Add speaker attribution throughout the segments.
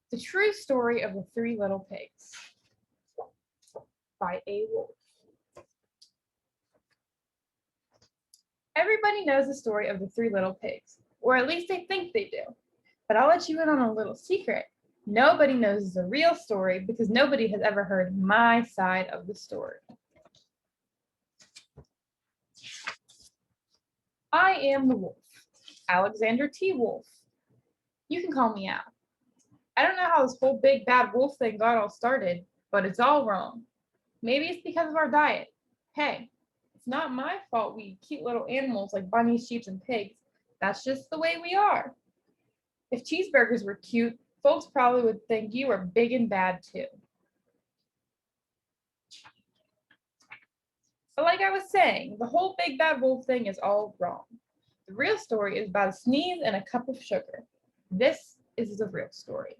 Speaker 1: The True Story of the Three Little Pigs by A. Wolf. Everybody knows the story of the three little pigs, or at least they think they do. But I'll let you in on a little secret. Nobody knows the real story because nobody has ever heard my side of the story. I am the wolf, Alexander T. Wolf. You can call me Al. I don't know how this whole big bad wolf thing got all started, but it's all wrong. Maybe it's because of our diet. Hey, it's not my fault we eat cute little animals like bunnies, sheep, and pigs. That's just the way we are. If cheeseburgers were cute, folks probably would think you were big and bad too. But like I was saying, the whole big bad wolf thing is all wrong. The real story is about a sneeze and a cup of sugar. This is the real story.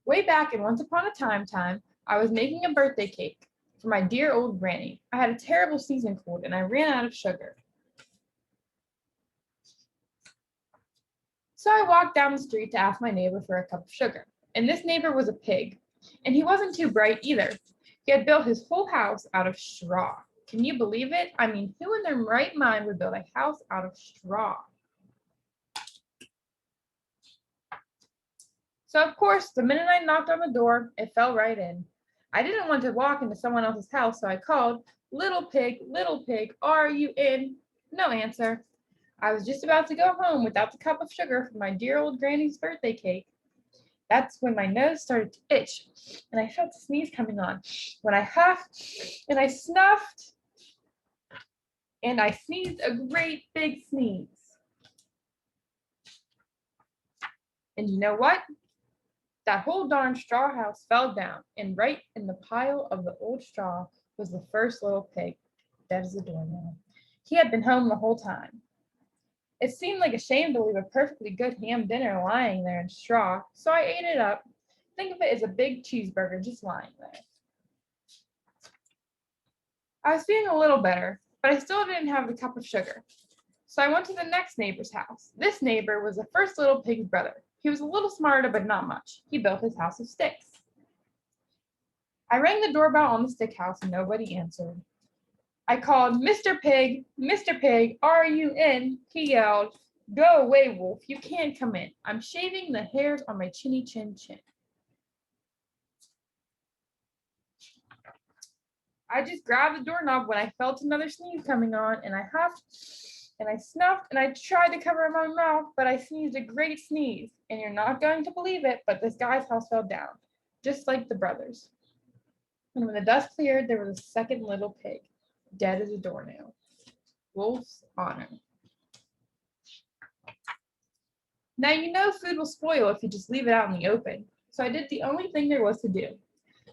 Speaker 1: Way back in Once Upon a Time, I was making a birthday cake for my dear old granny. I had a terrible sneezing cold and I ran out of sugar. So I walked down the street to ask my neighbor for a cup of sugar. And this neighbor was a pig. And he wasn't too bright either. He had built his whole house out of straw. Can you believe it? I mean, who in their right mind would build a house out of straw? So of course, the minute I knocked on the door, it fell right in. I didn't want to walk into someone else's house, so I called, little pig, are you in? No answer. I was just about to go home without the cup of sugar for my dear old granny's birthday cake. That's when my nose started to itch and I felt a sneeze coming on. When I huffed and I snuffed and I sneezed a great big sneeze. And you know what? That whole darn straw house fell down, and right in the pile of the old straw was the first little pig, dead as a doornail. He had been home the whole time. It seemed like a shame to leave a perfectly good ham dinner lying there in straw, so I ate it up. Think of it as a big cheeseburger just lying there. I was feeling a little better, but I still didn't have the cup of sugar. So I went to the next neighbor's house. This neighbor was the first little pig's brother. He was a little smarter, but not much. He built his house of sticks. I rang the doorbell on the stick house and nobody answered. I called, Mr. Pig, are you in? He yelled, go away, Wolf, you can't come in. I'm shaving the hairs on my chinny chin chin. I just grabbed the doorknob when I felt another sneeze coming on, and I huffed and I snuffed and I tried to cover my mouth, but I sneezed a great sneeze. And you're not going to believe it, but this guy's house fell down, just like the brothers. And when the dust cleared, there was a second little pig, dead as a doornail. Wolf's honor. Now you know food will spoil if you just leave it out in the open, so I did the only thing there was to do.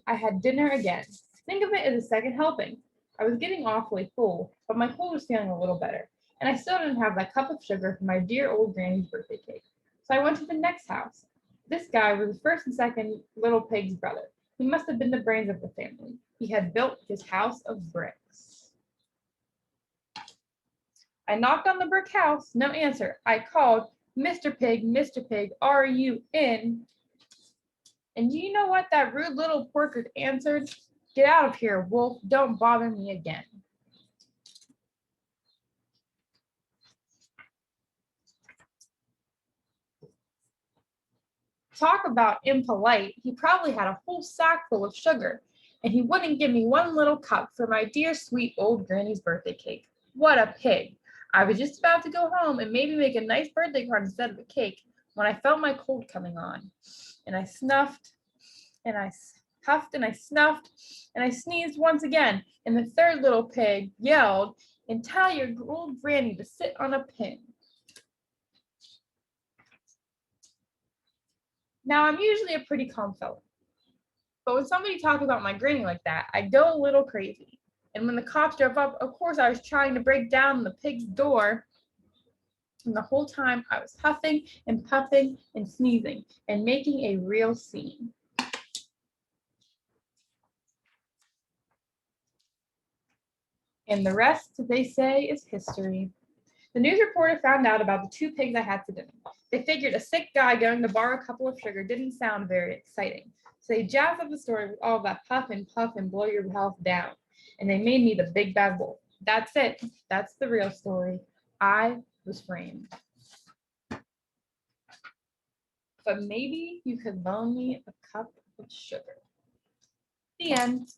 Speaker 1: I had dinner again. Think of it as a second helping. I was getting awfully full, but my cold was feeling a little better, and I still didn't have that cup of sugar for my dear old granny's birthday cake. So I went to the next house. This guy was the first and second little pig's brother. He must have been the brains of the family. He had built his house of bricks. I knocked on the brick house, no answer. I called, Mr. Pig, are you in? And do you know what that rude little porker answered? Get out of here, Wolf. Don't bother me again. Talk about impolite. He probably had a whole sack full of sugar, and he wouldn't give me one little cup for my dear sweet old granny's birthday cake. What a pig. I was just about to go home and maybe make a nice birthday card instead of a cake when I felt my cold coming on. And I snuffed, and I huffed, and I snuffed, and I sneezed once again. And the third little pig yelled, and tell your old granny to sit on a pin. Now, I'm usually a pretty calm fellow, but when somebody talks about my granny like that, I go a little crazy. And when the cops drove up, of course, I was trying to break down the pig's door. And the whole time I was huffing and puffing and sneezing and making a real scene. And the rest, they say, is history. The news reporter found out about the two pigs I had for dinner. They figured a sick guy going to borrow a couple of sugar didn't sound very exciting. So they jazzed up the story with all that puff and blow your health down. And they made me the big bad wolf. That's it. That's the real story. I was framed. But maybe you could loan me a cup of sugar. The end.